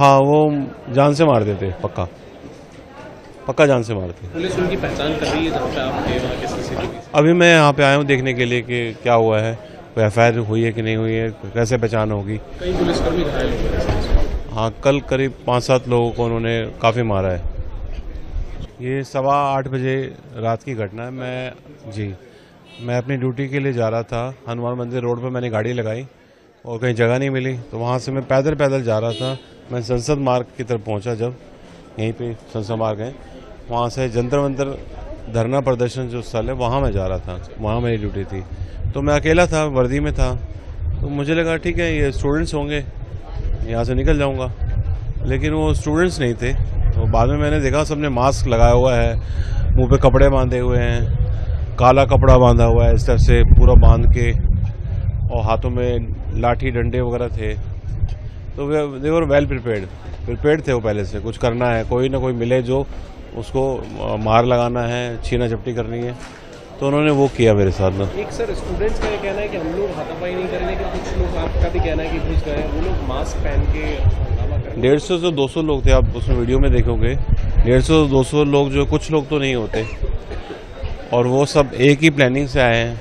हाँ, वो जान से मार देते, पक्का पक्का जान से मारते। पुलिस उनकी पहचान कर रही है जहाँ पे आप थे वहाँ के सीसीटीवी से? अभी मैं यहाँ पे आया हूँ देखने के लिए कि क्या हुआ है, कोई एफआईआर हुई है कि नहीं हुई है, कैसे पहचान होगी। कई पुलिसकर्मी घायल हो गए। हाँ, कल करीब 5-7 लोगों को उन्होंने काफ़ी मारा है। ये 8:15 रात की घटना है। मैं अपनी ड्यूटी के लिए जा रहा था। हनुमान मंदिर रोड पर मैंने गाड़ी लगाई और कहीं जगह नहीं मिली, तो वहाँ से मैं पैदल पैदल जा रहा था। मैं संसद मार्ग की तरफ पहुँचा, जब यहीं पे संसद मार्ग है, वहाँ से जंतर मंतर धरना प्रदर्शन जो स्थल है वहाँ मैं जा रहा था, वहाँ मेरी ड्यूटी थी। तो मैं अकेला था, वर्दी में था, तो मुझे लगा ठीक है ये स्टूडेंट्स होंगे, यहाँ से निकल जाऊँगा। लेकिन वो स्टूडेंट्स नहीं थे। तो बाद में मैंने देखा सबने मास्क लगाया हुआ है, मुंह पे कपड़े बांधे हुए हैं, काला कपड़ा बांधा हुआ है इस तरह से पूरा बांध के, और हाथों में लाठी डंडे वगैरह थे। तो दे वर वेल प्रिपेयर्ड थे वो पहले से, कुछ करना है, कोई ना कोई मिले जो उसको मार लगाना है, छीना झपटी करनी है, तो उन्होंने वो किया मेरे साथ में। एक सर स्टूडेंट्स का ये कहना है कि हम लोग हाथापाई नहीं करेंगे, कि कुछ लोग आपका भी कहना है कि घुस गए, वो लोग मास्क पहन के हंगामा कर 150 से 200 लोग थे, आप उसमें वीडियो में देखोगे 150 से 200 लोग, जो कुछ लोग तो नहीं होते, और वो सब एक ही प्लानिंग से आए हैं।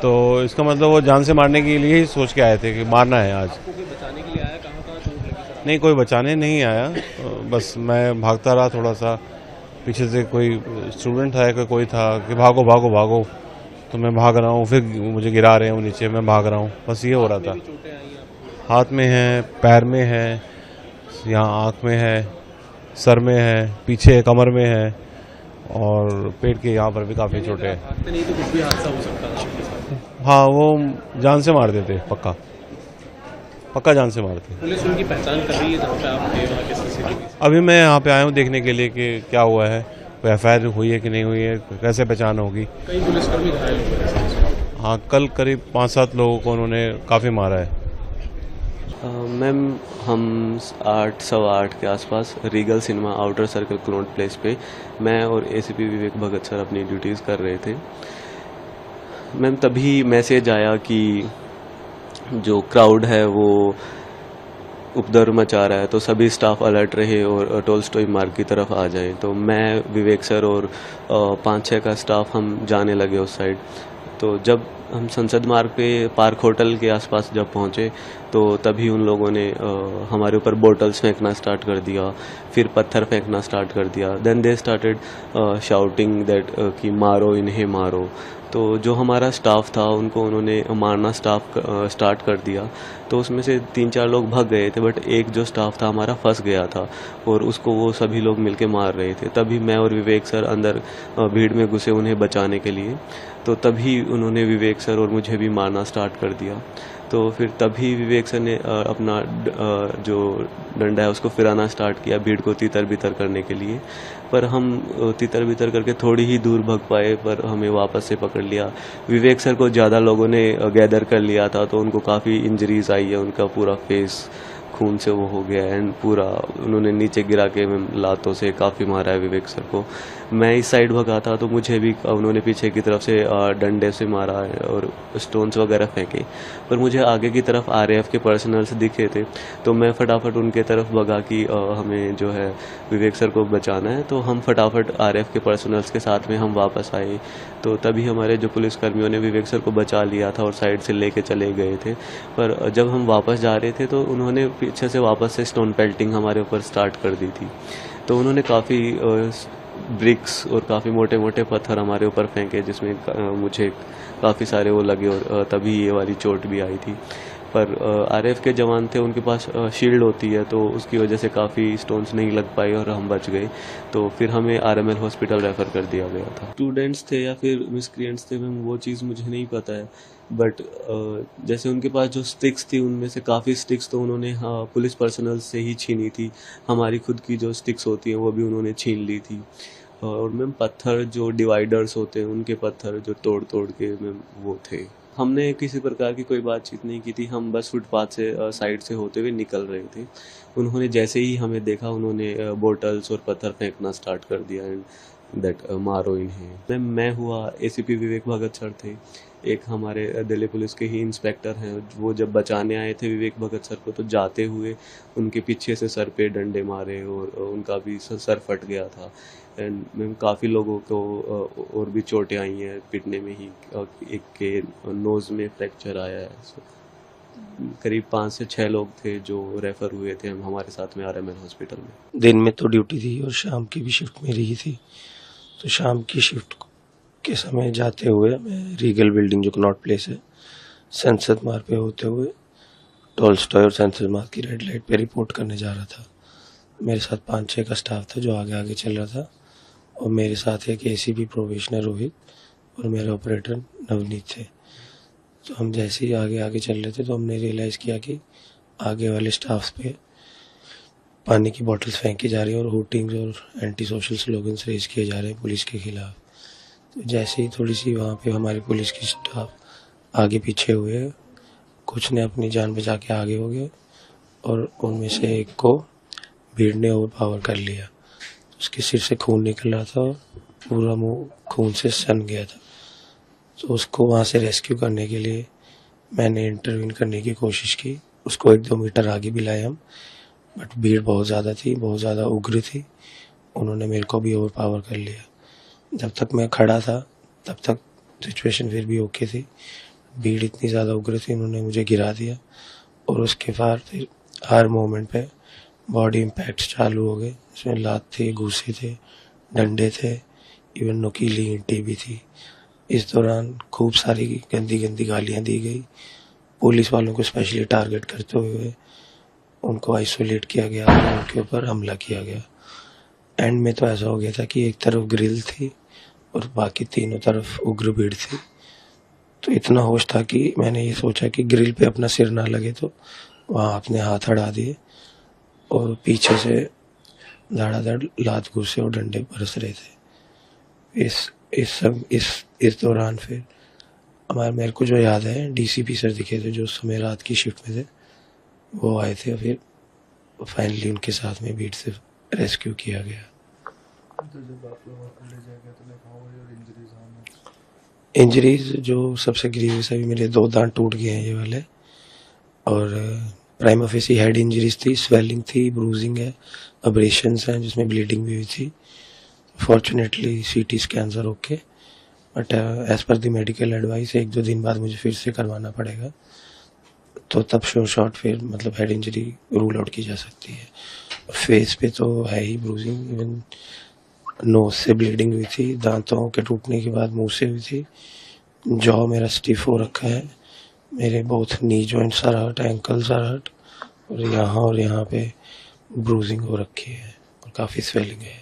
तो इसका मतलब वो जान से मारने के लिए ही सोच के आए थे कि मारना है आज। आपको कोई बचाने के लिए आया? कहाँ कहाँ चोट लगी सर? नहीं, कोई बचाने नहीं आया, बस मैं भागता रहा थोड़ा सा। पीछे से कोई स्टूडेंट है कि कोई था कि भागो भागो भागो, तो मैं भाग रहा हूँ, फिर मुझे गिरा रहे हैं नीचे, मैं भाग रहा हूँ, बस ये हो रहा था। भी चोटें आई हैं आपको? हाथ में है, पैर में है, यहाँ आँख में है, सर में है, पीछे कमर में है, और पेट के यहाँ पर भी काफ़ी चोटें हैं। भागते नहीं तो कुछ भी हादसा हो सकता था आपके साथ। हाँ, वो जान से मार देते, पक्का पक्का जान से मारते। पुलिस उनकी पहचान कर रही है जहाँ पे आप थे वहाँ के सीसीटीवी से? अभी मैं यहाँ पे आया हूँ देखने के लिए कि क्या हुआ है, कोई एफआईआर हुई है कि नहीं हुई है, कैसे पहचान होगी। कई पुलिसकर्मी घायल हो गए। हाँ, कल करीब 5-7 लोगों को उन्होंने काफ़ी मारा है। मैम, हम 8 सवा 8 के आसपास Regal cinema outer circle clone place पे मैं और एसीपी विवेक भगत सर अपनी ड्यूटीज़ कर रहे थे। मैम, तभी मैसेज आया कि जो क्राउड है वो उपद्रव मचा रहा है, तो सभी स्टाफ अलर्ट रहे और टोल्स्टॉय मार्ग की तरफ आ जाए। तो मैं, विवेक सर और 5-6 का स्टाफ हम जाने लगे उस साइड। तो जब हम संसद मार्ग पे पार्क होटल के आसपास जब पहुंचे, तो तभी उन लोगों ने हमारे ऊपर बोटल्स फेंकना स्टार्ट कर दिया, फिर पत्थर फेंकना स्टार्ट कर दिया। Then they started shouting that कि मारो इन्हें मारो। तो जो हमारा स्टाफ था उनको उन्होंने मारना स्टार्ट कर दिया। तो उसमें से 3-4 लोग भाग गए थे, बट एक जो स्टाफ था हमारा फंस गया था और उसको वो सभी लोग मिलके मार रहे थे। तभी मैं और विवेक सर अंदर भीड़ में घुसे उन्हें बचाने के लिए। तो तभी उन्होंने विवेक सर और मुझे भी मारना स्टार्ट कर दिया। तो फिर तभी विवेक सर ने अपना जो डंडा है उसको फिराना स्टार्ट किया भीड़ को तितर बितर करने के लिए। पर हम तितर बितर करके थोड़ी ही दूर भाग पाए, पर हमें वापस से पकड़ लिया। विवेक सर को ज़्यादा लोगों ने गैदर कर लिया था, तो उनको काफ़ी इंजरीज आई है, उनका पूरा फेस खून से वो हो गया एंड पूरा उन्होंने नीचे गिरा के लातों से काफ़ी मारा है विवेक सर को। मैं इस साइड भगा था तो मुझे भी उन्होंने पीछे की तरफ से डंडे से मारा है और स्टोन्स वगैरह फेंके। पर मुझे आगे की तरफ आरएएफ के पर्सनल्स दिखे थे, तो मैं फटाफट उनके तरफ भगा कि हमें जो है विवेक सर को बचाना है। तो हम फटाफट आरएएफ के पर्सनल्स के साथ में हम वापस आए। तो तभी हमारे जो पुलिसकर्मियों ने विवेक सर को बचा लिया था और साइड से लेके चले गए थे। पर जब हम वापस जा रहे थे तो उन्होंने पीछे से वापस से स्टोन पेल्टिंग हमारे ऊपर स्टार्ट कर दी थी। तो उन्होंने काफ़ी ब्रिक्स और काफ़ी मोटे मोटे पत्थर हमारे ऊपर फेंके, जिसमें मुझे काफ़ी सारे वो लगे और तभी ये वाली चोट भी आई थी। पर आरएएफ के जवान थे, उनके पास शील्ड होती है, तो उसकी वजह से काफ़ी स्टोन्स नहीं लग पाए और हम बच गए। तो फिर हमें आरएमएल हॉस्पिटल रेफ़र कर दिया गया था। स्टूडेंट्स थे या फिर मिसक्रिएंट्स थे मैम, वो चीज़ मुझे नहीं पता है। बट जैसे उनके पास जो स्टिक्स थी उनमें से काफ़ी स्टिक्स तो उन्होंने पुलिस पर्सनल से ही छीनी थी। हमारी खुद की जो स्टिक्स होती हैं वो भी उन्होंने छीन ली थी। और मैम, पत्थर जो डिवाइडर्स होते हैं उनके पत्थर जो तोड़ तोड़ के मैम वो थे। हमने किसी प्रकार की कोई बातचीत नहीं की थी, हम बस फुटपाथ से साइड से होते हुए निकल रहे थे। उन्होंने जैसे ही हमें देखा उन्होंने बोटल्स और पत्थर फेंकना स्टार्ट कर दिया एंड दैट मारो इन्हें। मैं हुआ, एसीपी विवेक भगत सर थे, एक हमारे दिल्ली पुलिस के ही इंस्पेक्टर हैं, वो जब बचाने आए थे विवेक भगत सर को, तो जाते हुए उनके पीछे से सर पे डंडे मारे और उनका भी सर फट गया था। एंड मैम काफ़ी लोगों को और भी चोटें आई हैं पिटने में ही, एक के नोज़ में फ्रैक्चर आया है। करीब 5 से 6 लोग थे जो रेफ़र हुए थे हमारे साथ में RML हॉस्पिटल में। दिन में तो ड्यूटी थी और शाम की भी शिफ्ट मेरी ही थी। तो शाम की शिफ्ट के समय जाते हुए मैं रीगल बिल्डिंग जो कनॉट प्लेस है, संसद मार्ग पे होते हुए टॉलस्टॉय और संसद मार्ग की रेड लाइट पे रिपोर्ट करने जा रहा था। मेरे साथ 5-6 का स्टाफ था जो आगे आगे चल रहा था और मेरे साथ एक ACP प्रोबेशनर रोहित और मेरे ऑपरेटर नवनीत थे। तो हम जैसे ही आगे आगे चल रहे थे तो हमने रियलाइज़ किया कि आगे वाले स्टाफ पे पानी की बॉटल्स फेंकी जा रही है और होर्डिंग्स और एंटी सोशल स्लोगन्स रेज किए जा रहे हैं पुलिस के खिलाफ। तो जैसे ही थोड़ी सी वहाँ पे हमारी पुलिस की स्टाफ आगे पीछे हुए, कुछ ने अपनी जान बचा के आगे हो गए और उनमें से एक को भीड़ ने ओवर पावर कर लिया। उसके सिर से खून निकल रहा था और पूरा मुंह खून से सन गया था। तो उसको वहाँ से रेस्क्यू करने के लिए मैंने इंटरवीन करने की कोशिश की। उसको 1-2 मीटर आगे भी लाए हम, बट भीड़ बहुत ज़्यादा थी, बहुत ज़्यादा उग्र थी। उन्होंने मेरे को भी ओवर पावर कर लिया। जब तक मैं खड़ा था तब तक सिचुएशन फिर भी ओके थी। भीड़ इतनी ज़्यादा उग्र थी, उन्होंने मुझे गिरा दिया और उसके बाद फिर हर मोमेंट पे बॉडी इम्पैक्ट्स चालू हो गए। इसमें लात थी, घूसे थे, डंडे थे, इवन नुकीली ईंटें भी थी। इस दौरान खूब सारी गंदी गंदी गालियाँ दी गई। पुलिस वालों को स्पेशली टारगेट करते हुए उनको आइसोलेट किया गया और उनके ऊपर हमला किया गया। एंड में तो ऐसा हो गया था कि एक तरफ ग्रिल थी और बाकी तीनों तरफ उग्र भीड़ थी। तो इतना होश था कि मैंने ये सोचा कि ग्रिल पे अपना सिर ना लगे, तो वहाँ अपने हाथ अड़ा दिए और पीछे से धड़ाधड़ लात घूसे और डंडे बरस रहे थे। इस दौरान फिर मेरे को जो याद है, DCP सर दिखे थे जो उस समय रात की शिफ्ट में थे, वो आए थे और फिर फाइनली उनके साथ में भीड़ से रेस्क्यू किया गया। इंजरीज जो सबसे ग्रीवियस है, मेरे 2 दांत टूट गए हैं ये वाले, और प्राइमा फेसी हेड इंजरीज थी, स्वेलिंग थी, ब्रूजिंग है, अब्रेशंस हैं जिसमें ब्लीडिंग भी हुई थी। Fortunately CT scans are okay, but as per the medical advice 1-2 दिन बाद मुझे फिर से करवाना पड़ेगा। तो तब शॉर्ट फिर मतलब हेड इंजरी रूल आउट की जा सकती है। फेस पे तो है ही ब्रूजिंग, इवन नोज से ब्लीडिंग हुई थी, दांतों के टूटने के बाद मुंह से हुई थी। जॉ मेरा स्टिफ हो रखा है, मेरे both knee joints are hurt, ankles are hurt, और यहाँ पे ब्रूजिंग हो रखी है और काफ़ी स्वेलिंग है।